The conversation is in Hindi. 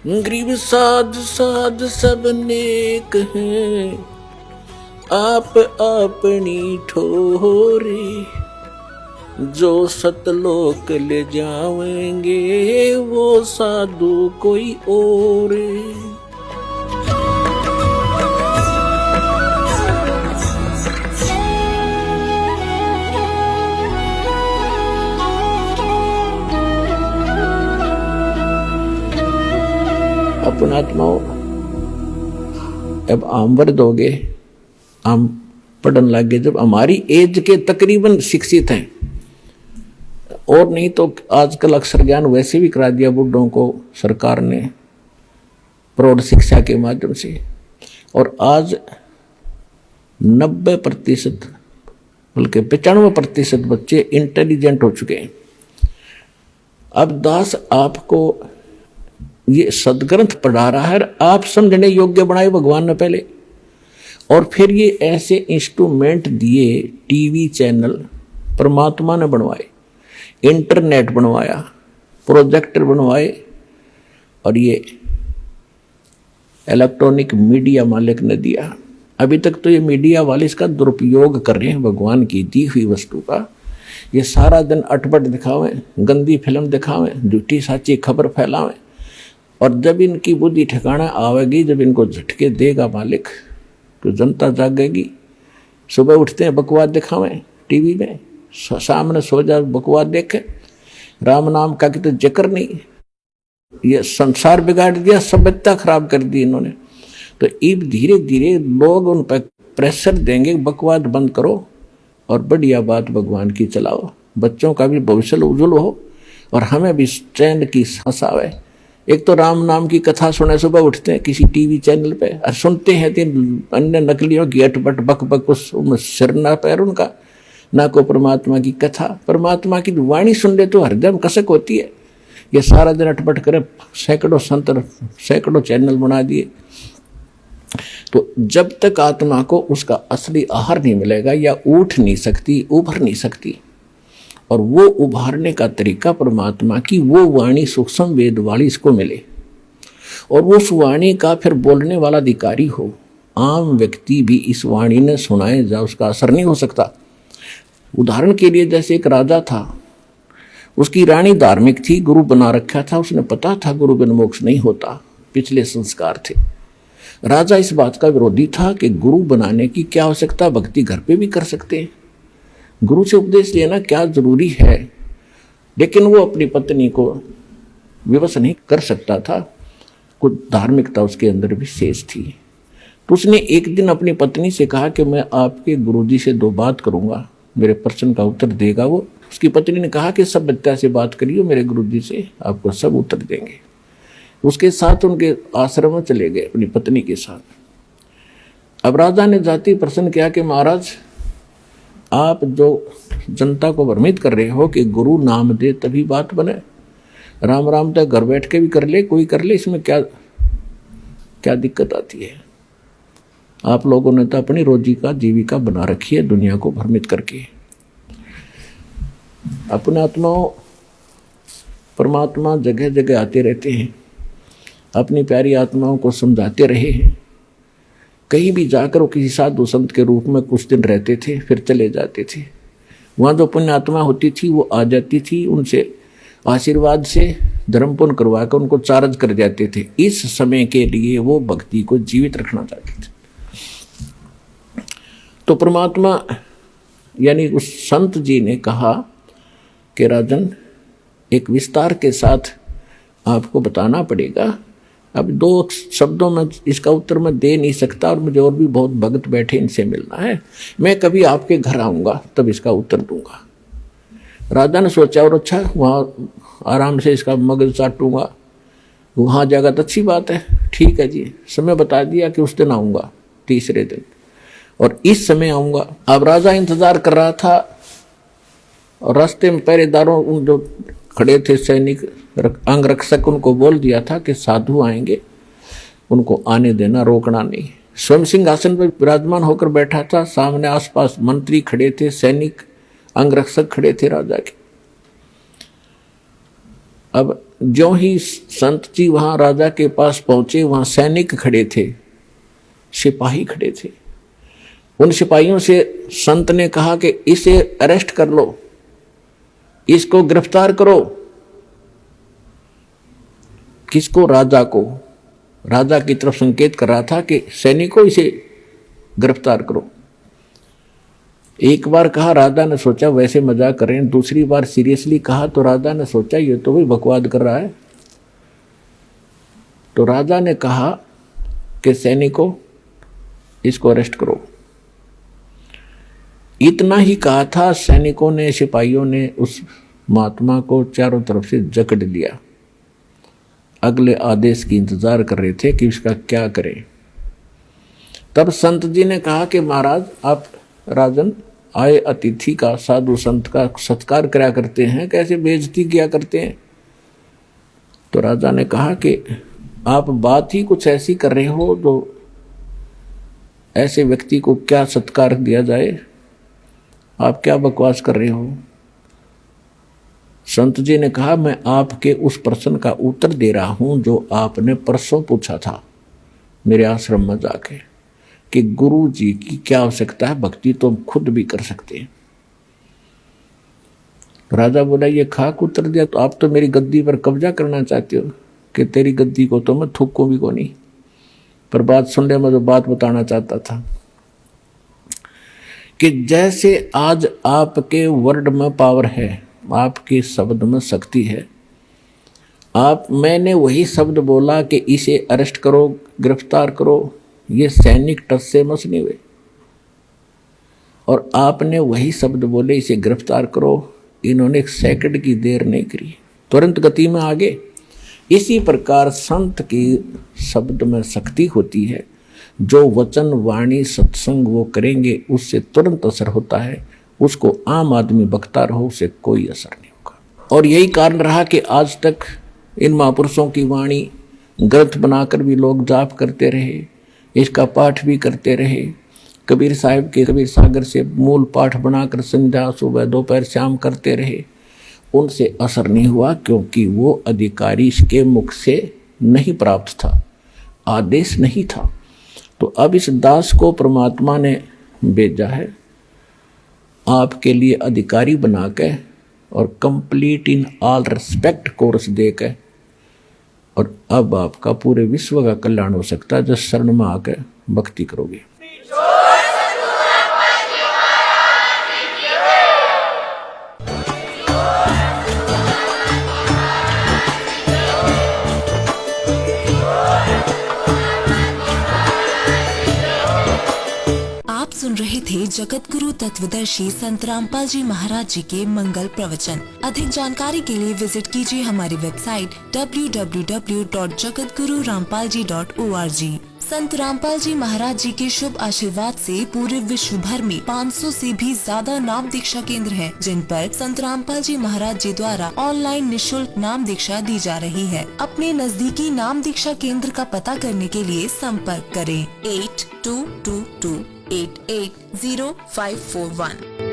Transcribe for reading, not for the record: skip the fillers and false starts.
गरीब साध साध सब नेक हैं, आप अपनी ठोरे, जो सतलोक ले जावेंगे वो साधु कोई और। अपन आत्माओं अब आम वर्द हो गए, आम पढ़न लग गए, जब हमारी एज के तकरीबन शिक्षित हैं, और नहीं तो आजकल अक्षर ज्ञान वैसे भी करा दिया बुढ़ों को सरकार ने प्रौढ़ शिक्षा के माध्यम से, और आज 90% बल्कि 95% बच्चे इंटेलिजेंट हो चुके हैं। अब दास आपको ये सदग्रंथ पढ़ा रहा है, आप समझने योग्य बनाए भगवान ने पहले, और फिर ये ऐसे इंस्ट्रूमेंट दिए, टीवी चैनल परमात्मा ने बनवाए, इंटरनेट बनवाया, प्रोजेक्टर बनवाए, और ये इलेक्ट्रॉनिक मीडिया मालिक ने दिया। अभी तक तो ये मीडिया वाले इसका दुरुपयोग कर रहे हैं भगवान की दी हुई वस्तु का। ये सारा दिन अटपट दिखावें, गंदी फिल्म दिखावें, झूठी साची खबर फैलावें, और जब इनकी बुद्धि ठिकाना आवेगी, जब इनको झटके देगा मालिक, तो जनता जागेगी। सुबह उठते हैं बकवास दिखावें टीवी में, सामने सो जा बकवास देखे, राम नाम का कि तो जिक्र नहीं। ये संसार बिगाड़ दिया, सभ्यता खराब कर दी इन्होंने। तो अब धीरे धीरे लोग उन पर प्रेशर देंगे, बकवास बंद करो और बढ़िया बात भगवान की चलाओ, बच्चों का भी भविष्य उज्जवल हो और हमें भी चैन की सांस आवे। एक तो राम नाम की कथा सुने, सुबह उठते हैं किसी टीवी चैनल पे और सुनते हैं तीन अन्य नकलियों की अटपट बक बक, उस सिर ना पैर उनका, ना को परमात्मा की कथा, परमात्मा की वाणी सुन ले तो हृदय में कसक होती है। ये सारा दिन अटपट करे, सैकड़ों संत सैकड़ों चैनल बना दिए। तो जब तक आत्मा को उसका असली आहार नहीं मिलेगा, या उठ नहीं सकती, उभर नहीं सकती, और वो उभारने का तरीका परमात्मा की वो वाणी सूक्ष्म वेद वाली इसको मिले, और वो उस वाणी का फिर बोलने वाला अधिकारी हो। आम व्यक्ति भी इस वाणी ने सुनाए जा, उसका असर नहीं हो सकता। उदाहरण के लिए जैसे एक राजा था, उसकी रानी धार्मिक थी, गुरु बना रखा था, उसने पता था गुरु बिन मोक्ष नहीं होता, पिछले संस्कार थे। राजा इस बात का विरोधी था कि गुरु बनाने की क्या आवश्यकता, भक्ति घर पे भी कर सकते हैं, गुरु से उपदेश लेना क्या जरूरी है। लेकिन वो अपनी पत्नी को विवश नहीं कर सकता था, कुछ धार्मिकता उसके अंदर भी शेष थी। तो उसने एक दिन अपनी पत्नी से कहा कि मैं आपके गुरुजी से 2 बात करूंगा, मेरे प्रश्न का उत्तर देगा वो। उसकी पत्नी ने कहा कि सब सभ्यता से बात करिए, मेरे गुरुजी से आपको सब उत्तर देंगे। उसके साथ उनके आश्रम में चले गए अपनी पत्नी के साथ। अब राजा ने जाति प्रश्न किया कि महाराज, आप जो जनता को भ्रमित कर रहे हो कि गुरु नाम दे तभी बात बने, राम राम तो घर बैठ के भी कर ले, कोई कर ले, इसमें क्या क्या दिक्कत आती है। आप लोगों ने तो अपनी रोजी का जीविका बना रखी है दुनिया को भ्रमित करके। अपने आत्माओं, परमात्मा जगह जगह आते रहते हैं, अपनी प्यारी आत्माओं को समझाते रहे हैं। कहीं भी जाकर वो किसी साधु संत के रूप में कुछ दिन रहते थे, फिर चले जाते थे। वहाँ जो पुण्य आत्मा होती थी वो आ जाती थी, उनसे आशीर्वाद से धर्म पुण्य करवा कर उनको चार्ज कर जाते थे। इस समय के लिए वो भक्ति को जीवित रखना चाहते थे। तो परमात्मा यानी उस संत जी ने कहा कि राजन, एक विस्तार के साथ आपको बताना पड़ेगा। अब 2 शब्दों में इसका उत्तर मैं दे नहीं सकता, और मुझे और भी बहुत भगत बैठे, इनसे मिलना है। मैं कभी आपके घर आऊँगा तब इसका उत्तर दूंगा। राजा ने सोचा, और अच्छा वहाँ आराम से इसका मगज चाटूंगा, वहाँ जाएगा तो अच्छी बात है, ठीक है जी। समय बता दिया कि उस दिन आऊँगा, तीसरे दिन, और इस समय आऊँगा। अब राजा इंतजार कर रहा था, और रास्ते में पहरेदारों उन जो खड़े थे सैनिक अंगरक्षक, उनको बोल दिया था कि साधु आएंगे, उनको आने देना, रोकना नहीं। स्वयं सिंहासन पर विराजमान होकर बैठा था, सामने आसपास मंत्री खड़े थे, सैनिक अंगरक्षक खड़े थे राजा के। अब ज्यों ही संत जी वहां राजा के पास पहुंचे, वहां सैनिक खड़े थे, सिपाही खड़े थे। उन सिपाहियों से संत ने कहा कि इसे अरेस्ट कर लो, इसको गिरफ्तार करो। किसको? राजा को। राजा की तरफ संकेत कर रहा था कि सैनिकों इसे गिरफ्तार करो। एक बार कहा, राजा ने सोचा वैसे मजाक कर रहे हैं। दूसरी बार सीरियसली कहा तो राजा ने सोचा ये तो भी बकवाद कर रहा है। तो राजा ने कहा कि सैनिकों इसको अरेस्ट करो। इतना ही कहा था, सैनिकों ने, सिपाहियों ने उस महात्मा को चारों तरफ से जकड़ लिया। अगले आदेश की इंतजार कर रहे थे कि इसका क्या करें। तब संत जी ने कहा कि महाराज, आप राजन आए अतिथि का, साधु संत का सत्कार किया करते हैं, कैसे बेइज्जती किया करते हैं। तो राजा ने कहा कि आप बात ही कुछ ऐसी कर रहे हो तो ऐसे व्यक्ति को क्या सत्कार दिया जाए, आप क्या बकवास कर रहे हो। संत जी ने कहा, मैं आपके उस प्रश्न का उत्तर दे रहा हूं जो आपने परसों पूछा था मेरे आश्रम में जाके, कि गुरु जी की क्या आवश्यकता है, भक्ति तो खुद भी कर सकते हैं। राजा बोला, ये खाक उत्तर दिया, तो आप तो मेरी गद्दी पर कब्जा करना चाहते हो कि तेरी गद्दी को तो मैं थूकूं भी को नहीं। पर बात सुन ले, मैं जो बात बताना चाहता था कि जैसे आज आपके वर्ड में पावर है, आपके शब्द में शक्ति है। मैंने वही शब्द बोला कि इसे अरेस्ट करो, गिरफ्तार करो, ये सैनिक टस से मस नहीं हुए। और आपने वही शब्द बोले, इसे गिरफ्तार करो, इन्होंने एक सेकंड की देर नहीं करी, तुरंत गति में आगे। इसी प्रकार संत की शब्द में शक्ति होती है। जो वचन, वाणी, सत्संग वो करेंगे उससे तुरंत असर होता है। उसको आम आदमी बकता रहो, उसे कोई असर नहीं होगा। और यही कारण रहा कि आज तक इन महापुरुषों की वाणी ग्रंथ बनाकर भी लोग जाप करते रहे, इसका पाठ भी करते रहे। कबीर साहिब के कबीर सागर से मूल पाठ बनाकर संध्या, सुबह, दोपहर, शाम करते रहे। उनसे असर नहीं हुआ क्योंकि वो अधिकारी के मुख से नहीं प्राप्त था, आदेश नहीं था। तो अब इस दास को परमात्मा ने भेजा है आपके लिए अधिकारी बना के, और complete in all respect course दे के, और अब आपका पूरे विश्व का कल्याण हो सकता है जब शरण में आकर भक्ति करोगे। सुन रहे थे जगत गुरु तत्वदर्शी संत रामपाल जी महाराज जी के मंगल प्रवचन। अधिक जानकारी के लिए विजिट कीजिए हमारी वेबसाइट www.jagatgururampalji.org। संत रामपाल जी महाराज जी के शुभ आशीर्वाद से पूरे विश्व भर में 500 से भी ज्यादा नाम दीक्षा केंद्र हैं, जिन पर संत रामपाल जी महाराज जी द्वारा ऑनलाइन निशुल्क नाम दीक्षा दी जा रही है। अपने नजदीकी नाम दीक्षा केंद्र का पता करने के लिए संपर्क करें 8222880541।